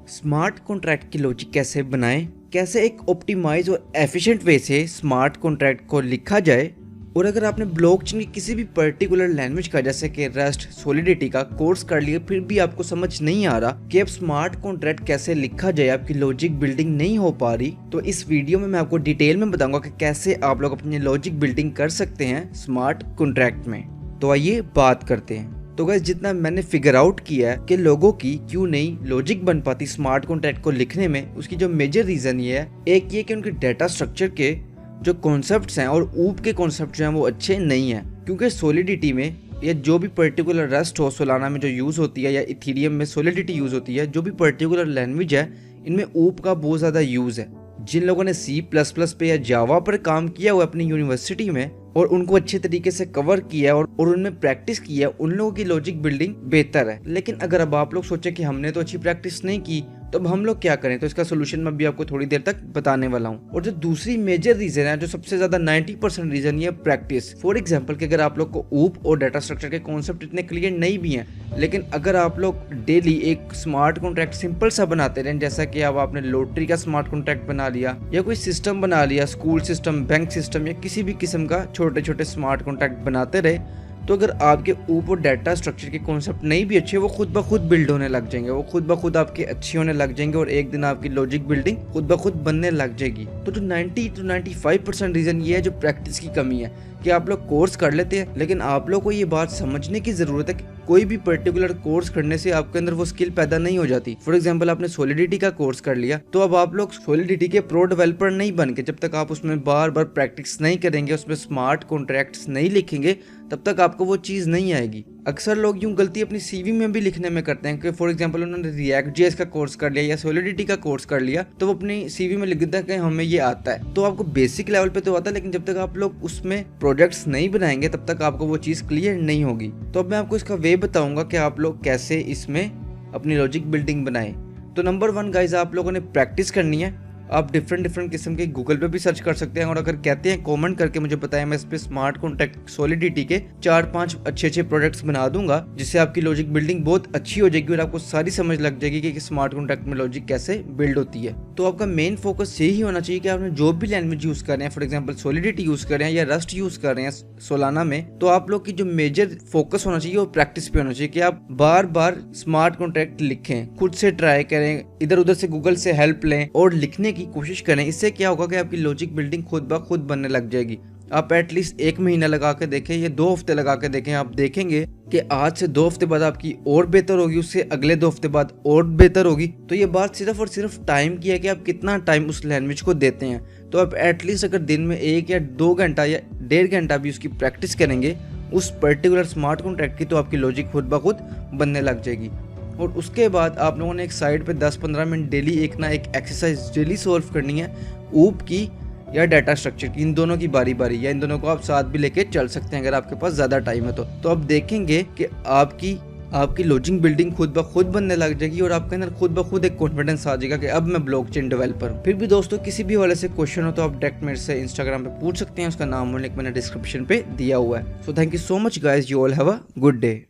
Smart contract की logic कैसे बनाएं, कैसे एक ऑप्टिमाइज और एफिशिएंट वे से स्मार्ट कॉन्ट्रैक्ट को लिखा जाए। और अगर आपने ब्लॉकचेन की किसी भी पर्टिकुलर लैंग्वेज का जैसे कि रस्ट, सॉलिडिटी का कोर्स कर लिया फिर भी आपको समझ नहीं आ रहा कि अब स्मार्ट कॉन्ट्रैक्ट कैसे लिखा जाए, आपकी लॉजिक बिल्डिंग नहीं हो पा रही, तो इस वीडियो में मैं आपको डिटेल में बताऊंगा कि कैसे आप लोग अपनी लॉजिक बिल्डिंग कर सकते हैं स्मार्ट कॉन्ट्रैक्ट में। तो आइए बात करते हैं। तो गाइस, जितना मैंने फिगर आउट किया है कि लोगों की क्यों नहीं लॉजिक बन पाती स्मार्ट कॉन्ट्रैक्ट को लिखने में, उसकी जो मेजर रीजन ये है, एक ये कि उनके डाटा स्ट्रक्चर के जो कॉन्सेप्ट्स हैं और ऊप के कॉन्सेप्ट जो हैं वो अच्छे नहीं हैं। क्योंकि सॉलिडिटी में या जो भी पर्टिकुलर रस्ट हो, सोलाना में जो यूज़ होती है या इथीरियम में सॉलिडिटी यूज़ होती है, जो भी पर्टिकुलर लैंग्वेज है इनमें ऊप का बहुत ज़्यादा यूज़ है। जिन लोगों ने C++ पे या जावा पर काम किया हुआ अपनी यूनिवर्सिटी में और उनको अच्छे तरीके से कवर किया और उनमें प्रैक्टिस किया, उन लोगों की लॉजिक बिल्डिंग बेहतर है। लेकिन अगर अब आप लोग सोचें कि हमने तो अच्छी प्रैक्टिस नहीं की तो अब हम लोग क्या करें, तो इसका सोल्यूशन मैं भी आपको थोड़ी देर तक बताने वाला हूँ। और जो दूसरी मेजर रीजन है, जो सबसे ज्यादा 90% रीजन, ये प्रैक्टिस। फॉर एग्जाम्पल कि अगर आप लोग को ऊप और डाटा स्ट्रक्चर के कॉन्सेप्ट इतने क्लियर नहीं भी हैं, लेकिन अगर आप लोग डेली एक स्मार्ट कॉन्ट्रैक्ट सिंपल सा बनाते रहें, जैसा कि अब आपने लॉटरी का स्मार्ट कॉन्ट्रैक्ट बना लिया या कोई सिस्टम बना लिया, स्कूल सिस्टम, बैंक सिस्टम या किसी भी किस्म का छोटे छोटे स्मार्ट कॉन्ट्रैक्ट बनाते रहे, तो अगर आपके ऊपर डाटा स्ट्रक्चर के कॉन्सेप्ट नहीं भी अच्छे, वो खुद ब खुद बिल्ड होने लग जाएंगे, वो खुद ब खुद आपके अच्छे होने लग जाएंगे और एक दिन आपकी लॉजिक बिल्डिंग खुद ब खुद बनने लग जाएगी। तो जो 90 to 95% रीजन ये है जो प्रैक्टिस की कमी है, कि आप लोग कोर्स कर लेते हैं लेकिन आप लोग को ये बात समझने की जरूरत है कि कोई भी पर्टिकुलर कोर्स करने से आपके अंदर वो स्किल पैदा नहीं हो जाती। फॉर एग्जांपल, आपने सॉलिडिटी का कोर्स कर लिया तो अब आप लोग सॉलिडिटी के प्रो डेवलपर नहीं बन के, जब तक आप उसमें बार बार प्रैक्टिस नहीं करेंगे, उसमें स्मार्ट कॉन्ट्रैक्ट्स नहीं लिखेंगे, तब तक आपको वो चीज़ नहीं आएगी। अक्सर लोग यूं गलती अपनी सीवी में भी लिखने में करते हैं कि फॉर एग्जांपल उन्होंने React.js का कोर्स कर लिया या सॉलिडिटी का कोर्स कर लिया तो वो अपनी सीवी में लिख देता है कि हमें ये आता है। तो आपको बेसिक लेवल पे तो आता है, लेकिन जब तक आप लोग उसमें प्रोजेक्ट्स नहीं बनाएंगे तब तक आपको वो चीज़ क्लियर नहीं होगी। तो अब मैं आपको इसका वे बताऊंगा कि आप लोग कैसे इसमें अपनी लॉजिक बिल्डिंग बनाएं। तो नंबर 1 गाइज, आप लोगों ने प्रैक्टिस करनी है। आप डिफरेंट किस्म के गूगल पे भी सर्च कर सकते हैं और अगर कहते हैं कमेंट करके मुझे बताएं, मैं इस पे स्मार्ट कॉन्ट्रैक्ट सॉलिडिटी के 4-5 अच्छे प्रोडक्ट्स बना दूंगा, जिससे आपकी लॉजिक बिल्डिंग बहुत अच्छी हो जाएगी और आपको सारी समझ लग जाएगी कि स्मार्ट कॉन्ट्रैक्ट में लॉजिक कैसे बिल्ड होती है। तो आपका मेन फोकस यही होना चाहिए कि आपने जो भी लैंग्वेज यूज कर रहे हैं, फॉर एग्जाम्पल सॉलिडिटी यूज कर रहे हैं या रस्ट यूज कर रहे हैं सोलाना में, तो आप लोग की जो मेजर फोकस होना चाहिए वो प्रैक्टिस पे होना चाहिए कि आप बार बार स्मार्ट कॉन्ट्रैक्ट लिखें, खुद से ट्राई करें, इधर उधर से गूगल से हेल्प लें और लिखने की कोशिश करें। इससे क्या होगा कि आपकी लॉजिक बिल्डिंग खुद ब खुद बनने लग जाएगी। आप एटलीस्ट 1 महीना लगा के देखें या 2 हफ्ते लगा के देखें, आप देखेंगे कि आज से 2 हफ्ते बाद आपकी और बेहतर होगी, उससे अगले 2 हफ्ते बाद और बेहतर होगी। तो ये बात सिर्फ और सिर्फ टाइम की है कि आप कितना टाइम उस लैंग्वेज को देते हैं। तो आप एटलीस्ट अगर दिन में 1 या 2 घंटा या 1.5 घंटा भी उसकी प्रैक्टिस करेंगे उस पर्टिकुलर स्मार्ट कॉन्ट्रैक्ट की, तो आपकी लॉजिक खुद ब खुद बनने लग जाएगी। और उसके बाद आप लोगों ने एक साइड पे 10-15 मिनट डेली एक एक्सरसाइज डेली सॉल्व करनी है, ऊप की या डाटा स्ट्रक्चर की, इन दोनों की बारी बारी, या इन दोनों को आप साथ भी लेके चल सकते हैं अगर आपके पास ज़्यादा टाइम है तो आप देखेंगे कि आपकी लॉजिक बिल्डिंग खुद ब खुद बनने लग जाएगी और आपके अंदर खुद ब खुद एक कॉन्फिडेंस आ जाएगा कि अब मैं ब्लॉकचेन डेवलपर हूँ। फिर भी दोस्तों, किसी भी वाले से क्वेश्चन हो तो आप डायरेक्ट मेरे से इंस्टाग्राम पे पूछ सकते हैं, उसका नाम और लिंक मैंने डिस्क्रिप्शन पे दिया हुआ है। So thank you so much guys, you all have a good day.